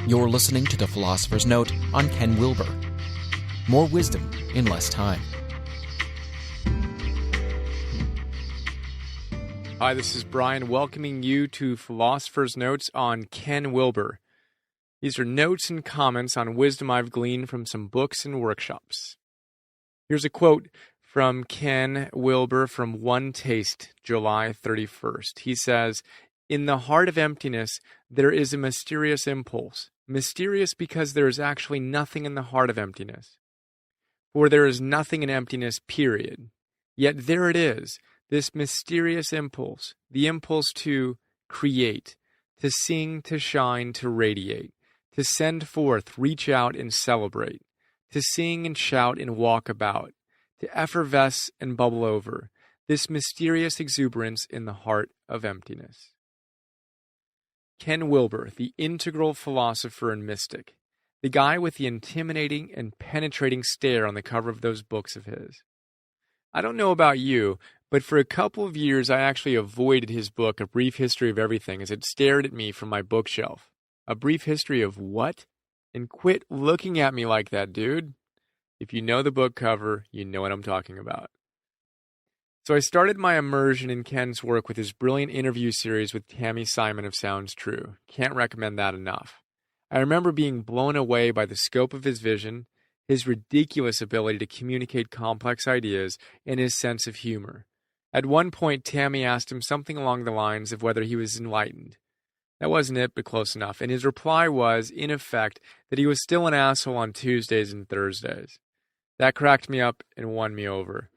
You're listening to The Philosopher's Note on Ken Wilber. More wisdom in less time. Hi, this is Brian welcoming you to Philosopher's Notes on Ken Wilber. These are notes and comments on wisdom I've gleaned from some books and workshops. Here's a quote from Ken Wilber from One Taste, July 31st. He says, "In the heart of emptiness, there is a mysterious impulse. Mysterious because there is actually nothing in the heart of emptiness. For there is nothing in emptiness, period. Yet there it is, this mysterious impulse, the impulse to create, to sing, to shine, to radiate, to send forth, reach out, and celebrate, to sing and shout and walk about, to effervesce and bubble over, this mysterious exuberance in the heart of emptiness." Ken Wilber, the integral philosopher and mystic, the guy with the intimidating and penetrating stare on the cover of those books of his. I don't know about you, but for a couple of years I actually avoided his book, A Brief History of Everything, as it stared at me from my bookshelf. A brief history of what? And quit looking at me like that, dude. If you know the book cover, you know what I'm talking about. So I started my immersion in Ken's work with his brilliant interview series with Tammy Simon of Sounds True. Can't recommend that enough. I remember being blown away by the scope of his vision, his ridiculous ability to communicate complex ideas, and his sense of humor. At one point, Tammy asked him something along the lines of whether he was enlightened. That wasn't it, but close enough. And his reply was, in effect, that he was still an asshole on Tuesdays and Thursdays. That cracked me up and won me over.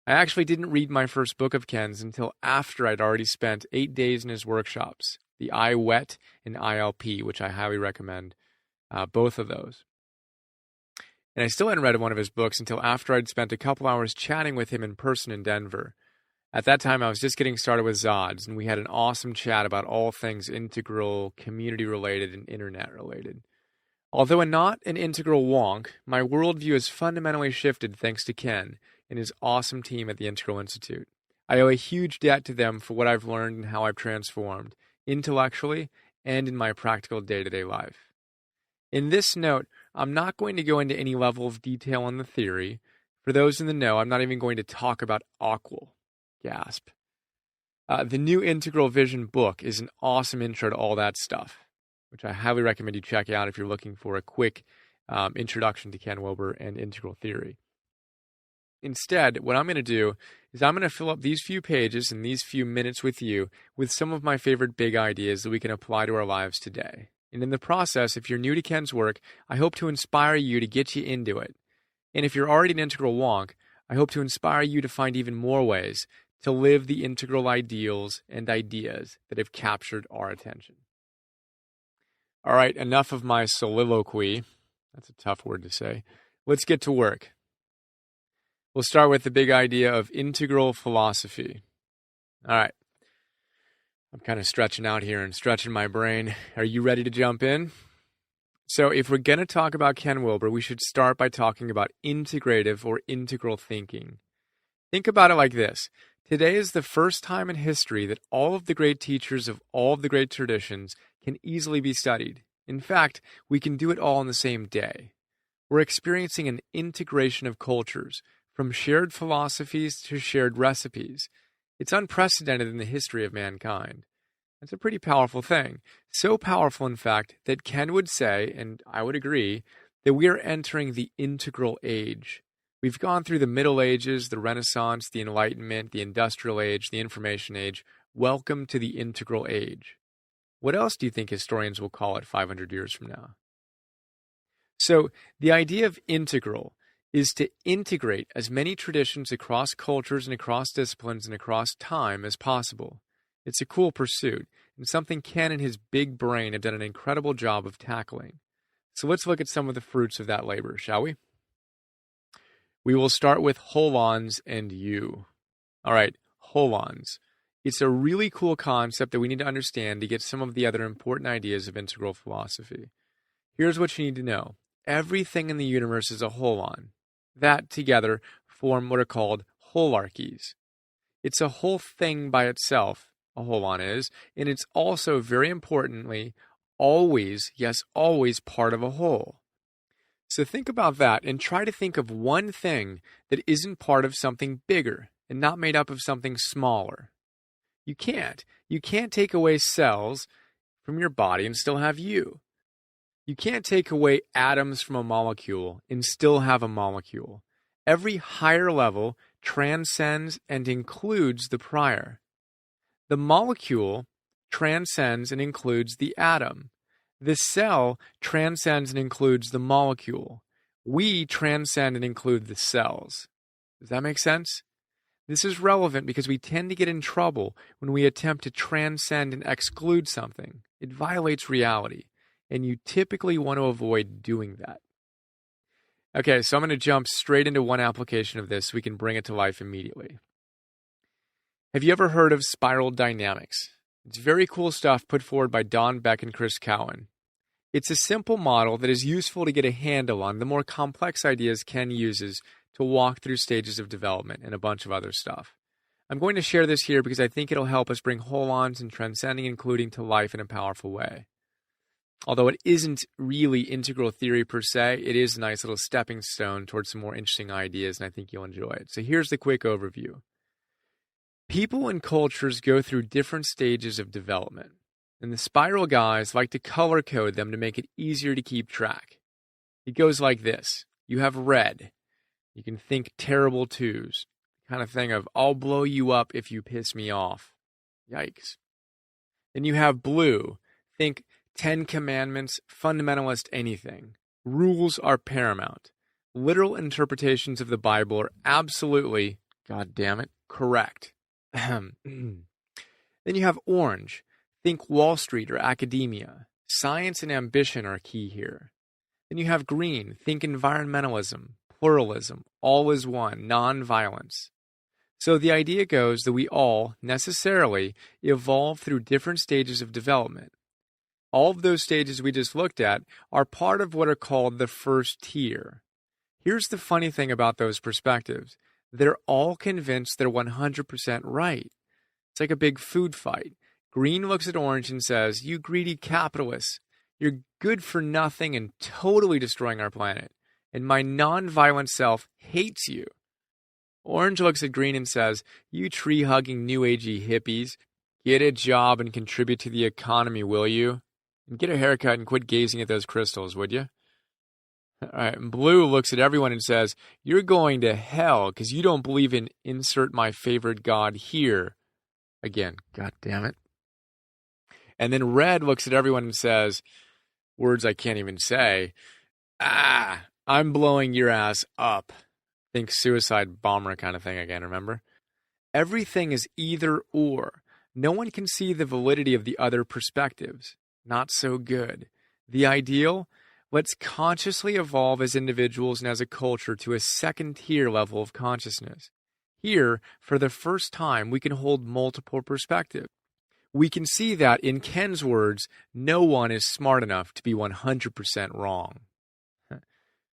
I actually didn't read my first book of Ken's until after I'd already spent 8 days in his workshops, the IWET and ILP, which I highly recommend, both of those. And I still hadn't read one of his books until after I'd spent a couple hours chatting with him in person in Denver. At that time, I was just getting started with Zods, and we had an awesome chat about all things integral, community-related, and internet-related. Although not an integral wonk, my worldview has fundamentally shifted thanks to Ken and his awesome team at the Integral Institute. I owe a huge debt to them for what I've learned and how I've transformed, intellectually and in my practical day-to-day life. In this note, I'm not going to go into any level of detail on the theory. For those in the know, I'm not even going to talk about AQUL. Gasp. The new Integral Vision book is an awesome intro to all that stuff, which I highly recommend you check out if you're looking for a quick introduction to Ken Wilber and integral theory. Instead, what I'm going to do is I'm going to fill up these few pages and these few minutes with you with some of my favorite big ideas that we can apply to our lives today. And in the process, if you're new to Ken's work, I hope to inspire you to get you into it. And if you're already an integral wonk, I hope to inspire you to find even more ways to live the integral ideals and ideas that have captured our attention. All right, enough of my soliloquy. That's a tough word to say. Let's get to work. We'll start with the big idea of integral philosophy. All right. I'm kind of stretching out here and stretching my brain. Are you ready to jump in? So if we're going to talk about Ken Wilber, we should start by talking about integrative or integral thinking. Think about it like this. Today is the first time in history that all of the great teachers of all of the great traditions can easily be studied. In fact, we can do it all in the same day. We're experiencing an integration of cultures, from shared philosophies to shared recipes. It's unprecedented in the history of mankind. That's a pretty powerful thing. So powerful, in fact, that Ken would say, and I would agree, that we are entering the integral age. We've gone through the Middle Ages, the Renaissance, the Enlightenment, the Industrial Age, the Information Age. Welcome to the integral age. What else do you think historians will call it 500 years from now? So the idea of integral is to integrate as many traditions across cultures and across disciplines and across time as possible. It's a cool pursuit, and something Ken and his big brain have done an incredible job of tackling. So let's look at some of the fruits of that labor, shall we? We will start with holons and you. All right, holons. It's a really cool concept that we need to understand to get some of the other important ideas of integral philosophy. Here's what you need to know. Everything in the universe is a holon. That together form what are called holarchies. It's a whole thing by itself, a holon is, and it's also, very importantly, always, yes, always part of a whole. So think about that and try to think of one thing that isn't part of something bigger and not made up of something smaller. You can't. You can't take away cells from your body and still have you. You can't take away atoms from a molecule and still have a molecule. Every higher level transcends and includes the prior. The molecule transcends and includes the atom. The cell transcends and includes the molecule. We transcend and include the cells. Does that make sense? This is relevant because we tend to get in trouble when we attempt to transcend and exclude something. It violates reality, and you typically want to avoid doing that. Okay, so I'm going to jump straight into one application of this so we can bring it to life immediately. Have you ever heard of spiral dynamics? It's very cool stuff put forward by Don Beck and Chris Cowan. It's a simple model that is useful to get a handle on the more complex ideas Ken uses to walk through stages of development and a bunch of other stuff. I'm going to share this here because I think it'll help us bring holons and transcending and including to life in a powerful way. Although it isn't really integral theory per se, it is a nice little stepping stone towards some more interesting ideas, and I think you'll enjoy it. So here's the quick overview. People and cultures go through different stages of development, and the spiral guys like to color code them to make it easier to keep track. It goes like this. You have red. You can think terrible twos, kind of thing of, I'll blow you up if you piss me off. Yikes. Then you have blue. Think 10 Commandments, fundamentalist anything. Rules are paramount. Literal interpretations of the Bible are absolutely, god damn it, correct. Then you have orange. Think Wall Street or academia. Science and ambition are key here. Then you have green. Think environmentalism, pluralism, all is one, non-violence. So the idea goes that we all, necessarily, evolve through different stages of development. All of those stages we just looked at are part of what are called the first tier. Here's the funny thing about those perspectives. They're all convinced they're 100% right. It's like a big food fight. Green looks at orange and says, you greedy capitalists, you're good for nothing and totally destroying our planet. And my non-violent self hates you. Orange looks at green and says, you tree-hugging new agey hippies, get a job and contribute to the economy, will you? And get a haircut and quit gazing at those crystals, would you? All right, and blue looks at everyone and says, you're going to hell because you don't believe in insert my favorite god here. Again, god damn it. And then red looks at everyone and says, words I can't even say, I'm blowing your ass up. Think suicide bomber kind of thing again, remember? Everything is either or. No one can see the validity of the other perspectives. Not so good. The ideal? Let's consciously evolve as individuals and as a culture to a second-tier level of consciousness. Here, for the first time, we can hold multiple perspectives. We can see that, in Ken's words, no one is smart enough to be 100% wrong.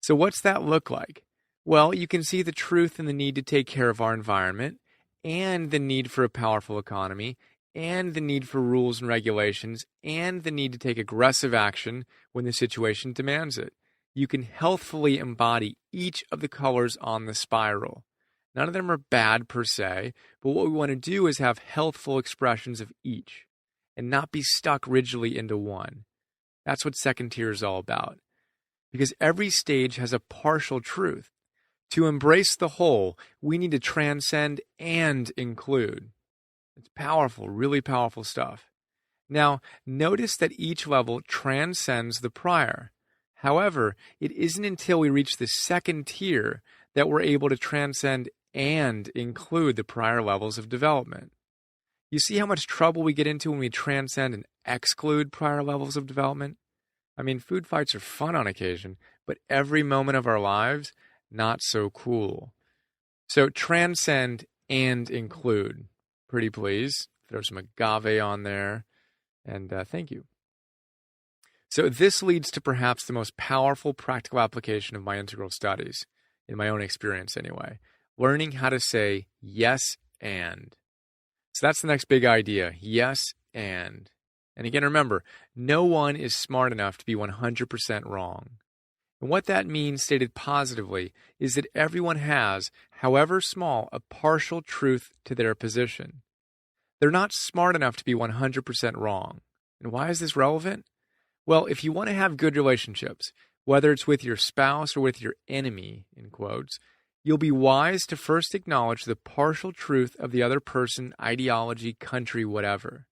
So what's that look like? Well, you can see the truth in the need to take care of our environment, and the need for a powerful economy, and the need for rules and regulations, and the need to take aggressive action when the situation demands it. You can healthfully embody each of the colors on the spiral. None of them are bad per se, but what we want to do is have healthful expressions of each, and not be stuck rigidly into one. That's what second tier is all about. Because every stage has a partial truth. To embrace the whole, we need to transcend and include. It's powerful, really powerful stuff. Now, notice that each level transcends the prior. However, it isn't until we reach the second tier that we're able to transcend and include the prior levels of development. You see how much trouble we get into when we transcend and exclude prior levels of development? I mean, food fights are fun on occasion, but every moment of our lives, not so cool. So transcend and include. Pretty please. Throw some agave on there. And thank you. So this leads to perhaps the most powerful practical application of my integral studies, in my own experience anyway. Learning how to say yes and. So that's the next big idea. Yes and. And again, remember, no one is smart enough to be 100% wrong. And what that means, stated positively, is that everyone has, however small, a partial truth to their position. They're not smart enough to be 100% wrong. And why is this relevant? Well, if you want to have good relationships, whether it's with your spouse or with your enemy, in quotes, you'll be wise to first acknowledge the partial truth of the other person, ideology, country, whatever.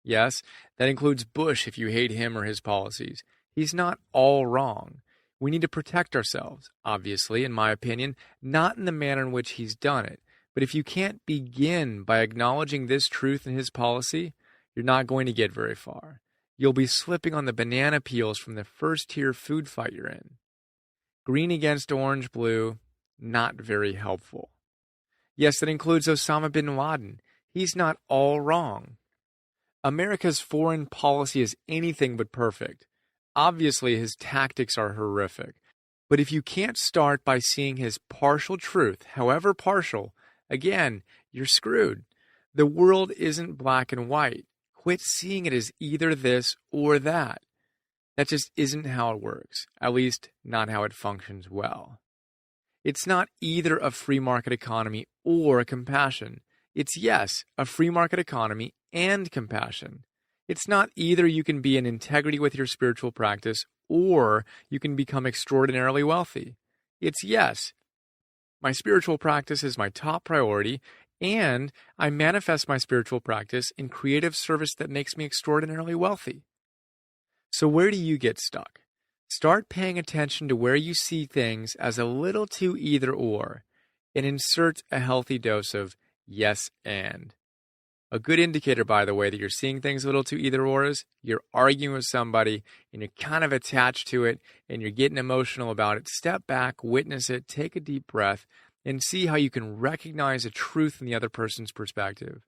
Yes, that includes Bush if you hate him or his policies. He's not all wrong. We need to protect ourselves, obviously, in my opinion, not in the manner in which he's done it. But if you can't begin by acknowledging this truth in his policy, you're not going to get very far. You'll be slipping on the banana peels from the first-tier food fight you're in. Green against orange, blue, not very helpful. Yes, that includes Osama bin Laden. He's not all wrong. America's foreign policy is anything but perfect. Obviously, his tactics are horrific. But if you can't start by seeing his partial truth, however partial, again, you're screwed. The world isn't black and white. Quit seeing it as either this or that. That just isn't how it works, at least not how it functions well. It's not either a free market economy or compassion. It's yes, a free market economy and compassion. It's not either you can be in integrity with your spiritual practice or you can become extraordinarily wealthy. It's yes, my spiritual practice is my top priority, and I manifest my spiritual practice in creative service that makes me extraordinarily wealthy. So where do you get stuck? Start paying attention to where you see things as a little too either or, and insert a healthy dose of yes and. A good indicator, by the way, that you're seeing things a little too either or is you're arguing with somebody and you're kind of attached to it and you're getting emotional about it. Step back, witness it, take a deep breath, and see how you can recognize a truth in the other person's perspective.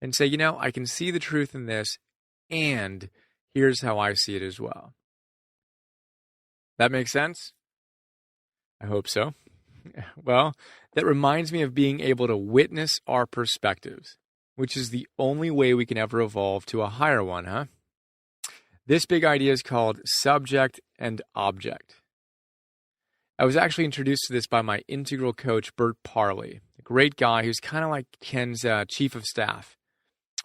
And say, I can see the truth in this, and here's how I see it as well. That makes sense? I hope so. Well, that reminds me of being able to witness our perspectives, which is the only way we can ever evolve to a higher one, huh? This big idea is called subject and object. I was actually introduced to this by my integral coach, Bert Parley, a great guy who's kind of like Ken's chief of staff.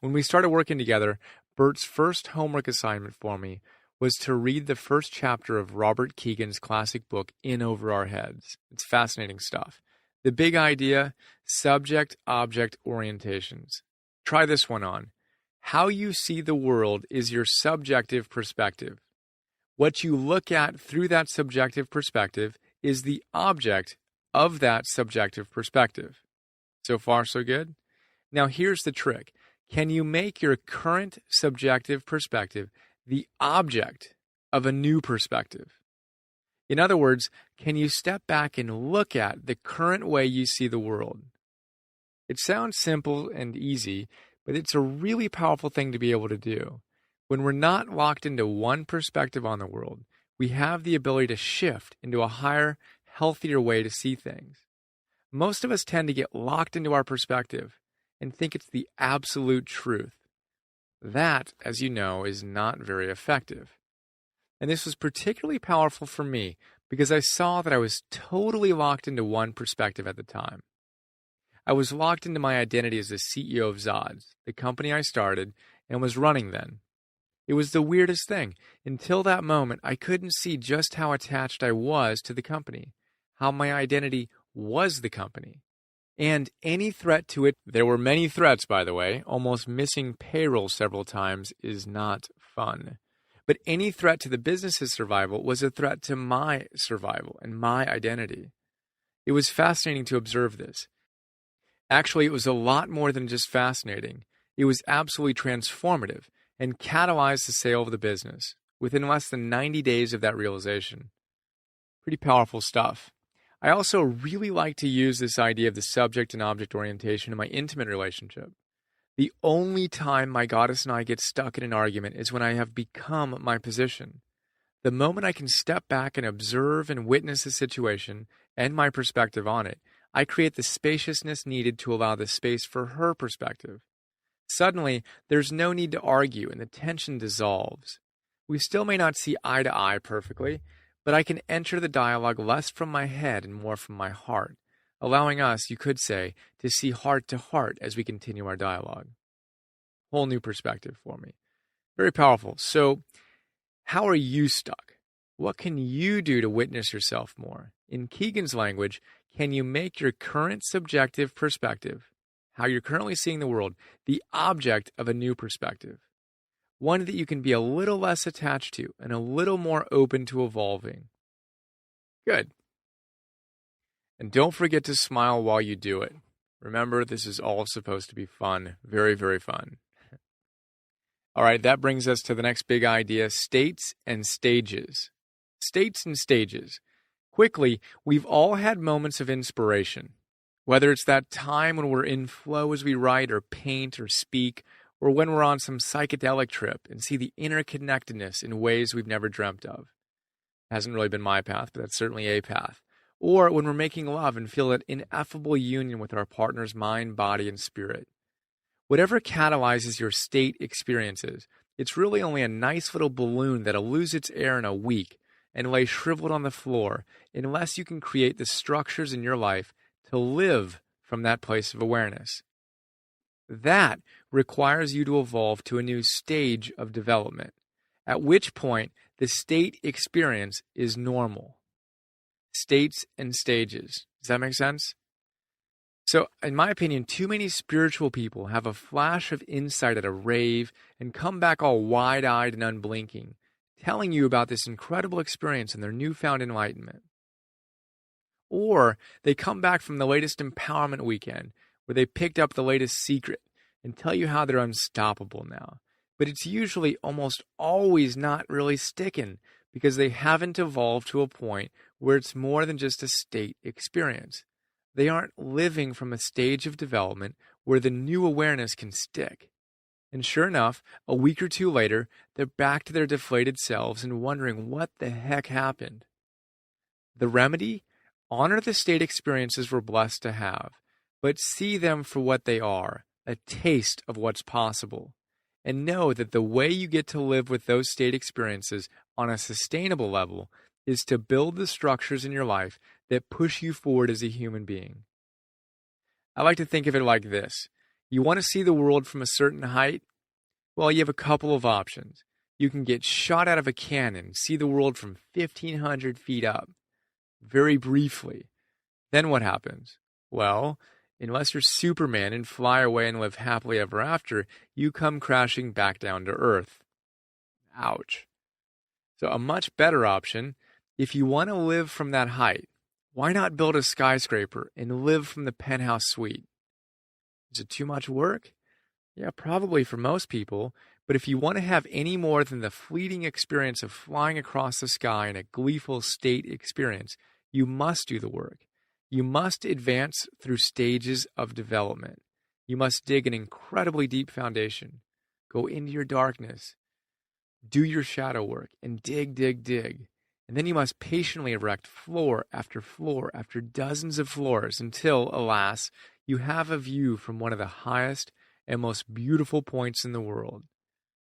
When we started working together, Bert's first homework assignment for me was to read the first chapter of Robert Keegan's classic book, In Over Our Heads. It's fascinating stuff. The big idea, subject-object orientations. Try this one on. How you see the world is your subjective perspective. What you look at through that subjective perspective is the object of that subjective perspective. So far, so good? Now, here's the trick. Can you make your current subjective perspective the object of a new perspective? In other words, can you step back and look at the current way you see the world? It sounds simple and easy, but it's a really powerful thing to be able to do. When we're not locked into one perspective on the world, we have the ability to shift into a higher, healthier way to see things. Most of us tend to get locked into our perspective and think it's the absolute truth. That, as you know, is not very effective. And this was particularly powerful for me because I saw that I was totally locked into one perspective at the time. I was locked into my identity as the CEO of Zod's, the company I started and was running then. It was the weirdest thing. Until that moment, I couldn't see just how attached I was to the company, how my identity was the company. And any threat to it, there were many threats, by the way, almost missing payroll several times is not fun. But any threat to the business's survival was a threat to my survival and my identity. It was fascinating to observe this. Actually, it was a lot more than just fascinating. It was absolutely transformative and catalyzed the sale of the business within less than 90 days of that realization. Pretty powerful stuff. I also really like to use this idea of the subject and object orientation in my intimate relationship. The only time my goddess and I get stuck in an argument is when I have become my position. The moment I can step back and observe and witness the situation and my perspective on it, I create the spaciousness needed to allow the space for her perspective. Suddenly, there's no need to argue and the tension dissolves. We still may not see eye to eye perfectly, but I can enter the dialogue less from my head and more from my heart, allowing us, you could say, to see heart to heart as we continue our dialogue. Whole new perspective for me. Very powerful. So, how are you stuck? What can you do to witness yourself more? In Keegan's language, can you make your current subjective perspective, how you're currently seeing the world, the object of a new perspective? One that you can be a little less attached to and a little more open to evolving. Good. And don't forget to smile while you do it. Remember, this is all supposed to be fun. Very, very fun. All right, that brings us to the next big idea, states and stages. States and stages. Quickly, we've all had moments of inspiration. Whether it's that time when we're in flow as we write or paint or speak, or when we're on some psychedelic trip and see the interconnectedness in ways we've never dreamt of. Hasn't really been my path, but that's certainly a path. Or when we're making love and feel that ineffable union with our partner's mind, body, and spirit. Whatever catalyzes your state experiences, it's really only a nice little balloon that'll lose its air in a week and lay shriveled on the floor unless you can create the structures in your life to live from that place of awareness. That requires you to evolve to a new stage of development, at which point the state experience is normal. States and stages. Does that make sense? So, in my opinion, too many spiritual people have a flash of insight at a rave and come back all wide-eyed and unblinking, telling you about this incredible experience and their newfound enlightenment. Or they come back from the latest empowerment weekend where they picked up the latest secret and tell you how they're unstoppable now. But it's usually almost always not really sticking because they haven't evolved to a point where it's more than just a state experience. They aren't living from a stage of development where the new awareness can stick. And sure enough, a week or two later, they're back to their deflated selves and wondering what the heck happened. The remedy? Honor the state experiences we're blessed to have, but see them for what they are, a taste of what's possible. And know that the way you get to live with those state experiences on a sustainable level is to build the structures in your life that push you forward as a human being. I like to think of it like this. You want to see the world from a certain height? Well, you have a couple of options. You can get shot out of a cannon and see the world from 1,500 feet up, very briefly. Then what happens? Well, unless you're Superman and fly away and live happily ever after, you come crashing back down to Earth. Ouch. So a much better option, if you want to live from that height, why not build a skyscraper and live from the penthouse suite? Is it too much work? Yeah, probably for most people, but if you want to have any more than the fleeting experience of flying across the sky in a gleeful state experience, you must do the work. You must advance through stages of development. You must dig an incredibly deep foundation. Go into your darkness. Do your shadow work and dig, dig, dig. And then you must patiently erect floor after dozens of floors until, alas, you have a view from one of the highest and most beautiful points in the world.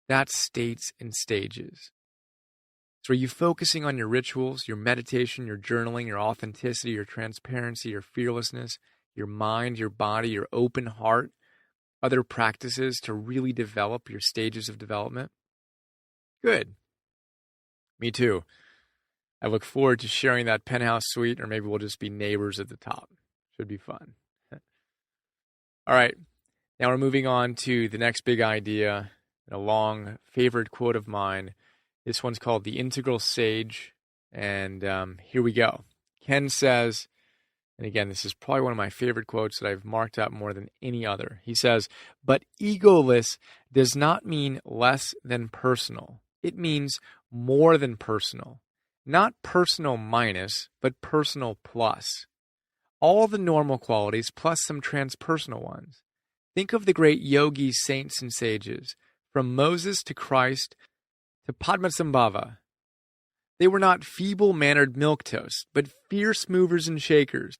That's states and stages. So are you focusing on your rituals, your meditation, your journaling, your authenticity, your transparency, your fearlessness, your mind, your body, your open heart, other practices to really develop your stages of development? Good. Me too. I look forward to sharing that penthouse suite, or maybe we'll just be neighbors at the top. Should be fun. All right. Now we're moving on to the next big idea, a long favorite quote of mine. This one's called The Integral Sage, and here we go. Ken says, and again, this is probably one of my favorite quotes that I've marked up more than any other. He says, but egoless does not mean less than personal. It means more than personal. Not personal minus, but personal plus. All the normal qualities plus some transpersonal ones. Think of the great yogis, saints, and sages, from Moses to Christ to Padmasambhava. They were not feeble-mannered milquetoast, but fierce movers and shakers.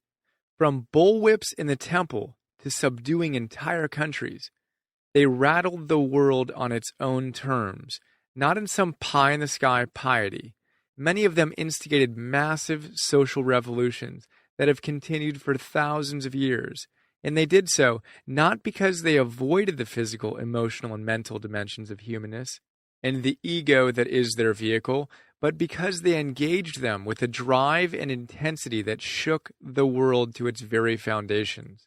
From bullwhips in the temple to subduing entire countries. They rattled the world on its own terms, not in some pie-in-the-sky piety. Many of them instigated massive social revolutions that have continued for thousands of years, and they did so not because they avoided the physical, emotional, and mental dimensions of humanness and the ego that is their vehicle, but because they engaged them with a drive and intensity that shook the world to its very foundations.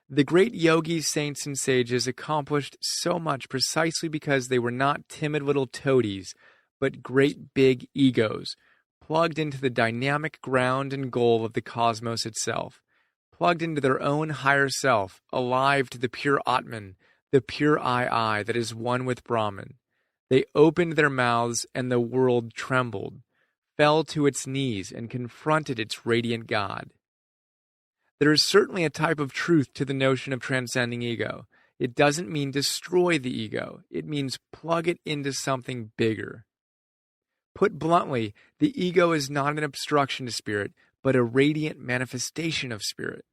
The great yogis, saints, and sages accomplished so much precisely because they were not timid little toadies, but great big egos, plugged into the dynamic ground and goal of the cosmos itself, plugged into their own higher self, alive to the pure Atman, the pure I that is one with Brahman. They opened their mouths and the world trembled, fell to its knees, and confronted its radiant God. There is certainly a type of truth to the notion of transcending ego. It doesn't mean destroy the ego. It means plug it into something bigger. Put bluntly, the ego is not an obstruction to spirit, but a radiant manifestation of spirit.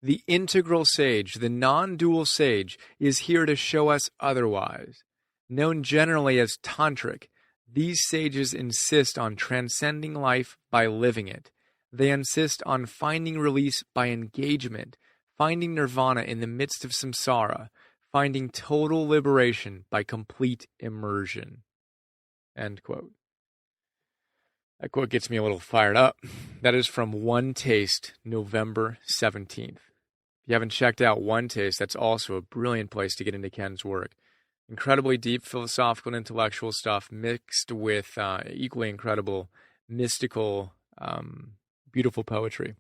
The integral sage, the non-dual sage, is here to show us otherwise. Known generally as tantric, these sages insist on transcending life by living it. They insist on finding release by engagement, finding nirvana in the midst of samsara, finding total liberation by complete immersion. End quote. That quote gets me a little fired up. That is from One Taste, November 17th. If you haven't checked out One Taste, that's also a brilliant place to get into Ken's work. Incredibly deep philosophical and intellectual stuff mixed with equally incredible, mystical, beautiful poetry.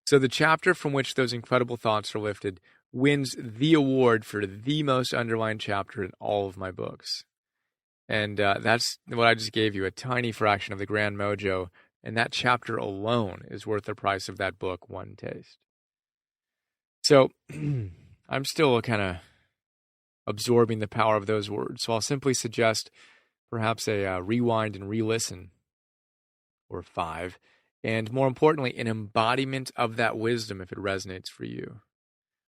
So the chapter from which those incredible thoughts are lifted wins the award for the most underlined chapter in all of my books. And that's what I just gave you, a tiny fraction of the grand mojo, and that chapter alone is worth the price of that book, One Taste. So I'm still kind of absorbing the power of those words. So I'll simply suggest perhaps a rewind and re-listen, or 5, and more importantly, an embodiment of that wisdom if it resonates for you.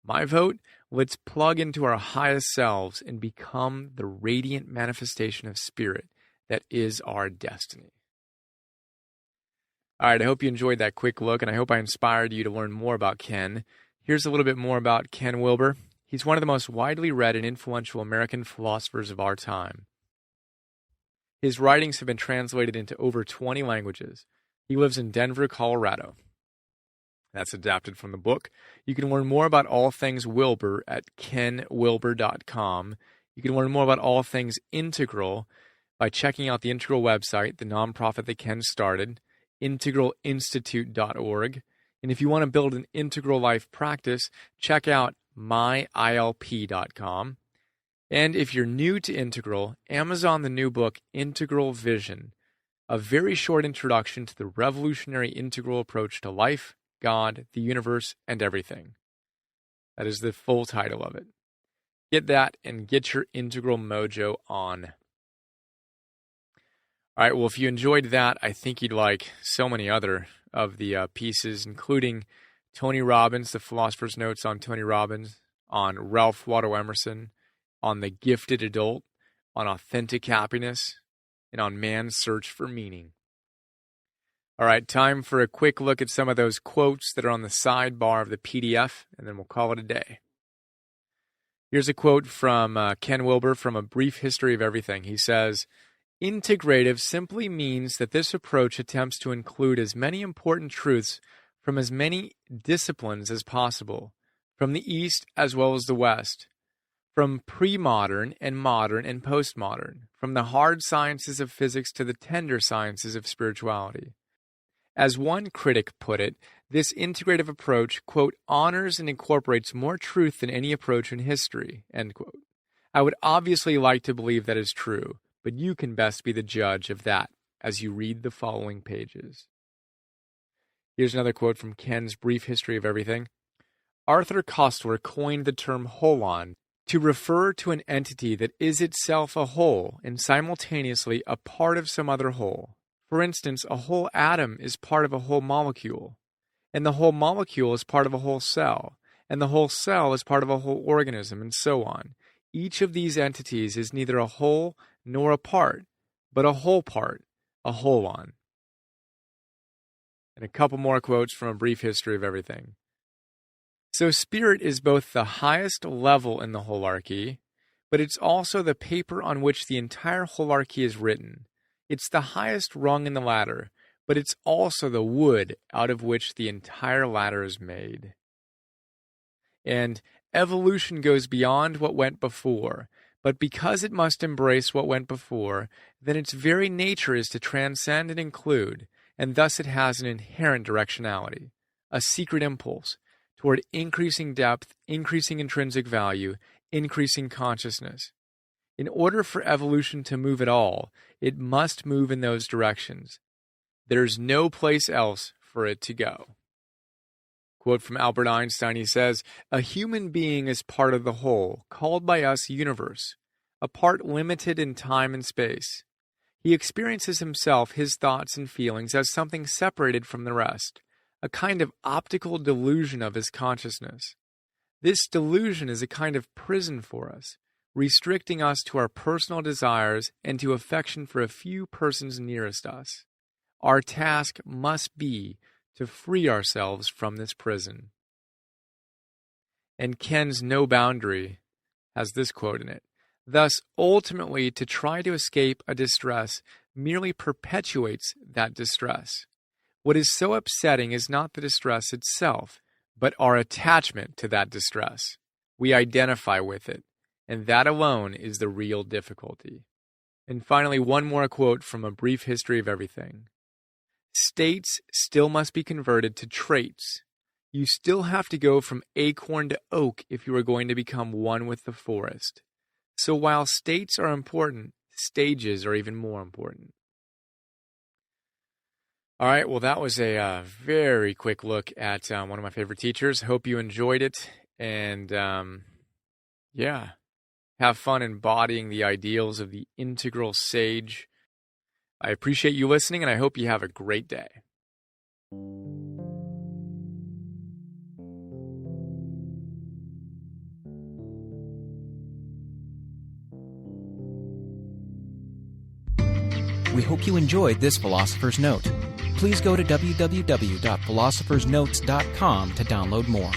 My vote, let's plug into our highest selves and become the radiant manifestation of spirit that is our destiny. All right, I hope you enjoyed that quick look, and I hope I inspired you to learn more about Ken. Here's a little bit more about Ken Wilber. He's one of the most widely read and influential American philosophers of our time. His writings have been translated into over 20 languages. He lives in Denver, Colorado. That's adapted from the book. You can learn more about all things Wilber at kenwilber.com. You can learn more about all things Integral by checking out the Integral website, the nonprofit that Ken started, integralinstitute.org. And if you want to build an integral life practice, check out myilp.com. And if you're new to Integral, Amazon the new book, Integral Vision, a very short introduction to the revolutionary integral approach to life, God, the universe, and everything. That is the full title of it. Get that and get your integral mojo on. All right, well, if you enjoyed that, I think you'd like so many other of the pieces, including Tony Robbins, the Philosopher's Notes on Tony Robbins, on Ralph Waldo Emerson, on the gifted adult, on authentic happiness, and on man's search for meaning. All right, time for a quick look at some of those quotes that are on the sidebar of the PDF, and then we'll call it a day. Here's a quote from Ken Wilber from A Brief History of Everything. He says, "Integrative simply means that this approach attempts to include as many important truths from as many disciplines as possible, from the East as well as the West, from pre-modern and modern and postmodern, from the hard sciences of physics to the tender sciences of spirituality. As one critic put it, this integrative approach, quote, honors and incorporates more truth than any approach in history, end quote. I would obviously like to believe that is true, but you can best be the judge of that as you read the following pages." Here's another quote from Ken's Brief History of Everything. "Arthur Koestler coined the term holon to refer to an entity that is itself a whole and simultaneously a part of some other whole. For instance, a whole atom is part of a whole molecule, and the whole molecule is part of a whole cell, and the whole cell is part of a whole organism, and so on. Each of these entities is neither a whole nor a part, but a whole part, a whole one. And a couple more quotes from A Brief History of Everything. So spirit is both the highest level in the holarchy, but it's also the paper on which the entire holarchy is written. It's the highest rung in the ladder, but it's also the wood out of which the entire ladder is made. And evolution goes beyond what went before, but because it must embrace what went before, then its very nature is to transcend and include, and thus it has an inherent directionality, a secret impulse toward increasing depth, increasing intrinsic value, increasing consciousness. In order for evolution to move at all, it must move in those directions. There's no place else for it to go. Quote from Albert Einstein, he says, "A human being is part of the whole, called by us universe, a part limited in time and space. He experiences himself, his thoughts and feelings as something separated from the rest, a kind of optical delusion of his consciousness. This delusion is a kind of prison for us, restricting us to our personal desires and to affection for a few persons nearest us. Our task must be to free ourselves from this prison." And Ken's No Boundary has this quote in it. "Thus, ultimately, to try to escape a distress merely perpetuates that distress. What is so upsetting is not the distress itself, but our attachment to that distress. We identify with it, and that alone is the real difficulty." And finally, one more quote from A Brief History of Everything. "States still must be converted to traits. You still have to go from acorn to oak if you are going to become one with the forest. So while states are important, stages are even more important." All right, well, that was a very quick look at one of my favorite teachers. Hope you enjoyed it. And yeah, have fun embodying the ideals of the integral sage. I appreciate you listening, and I hope you have a great day. We hope you enjoyed this Philosopher's Note. Please go to www.philosophersnotes.com to download more.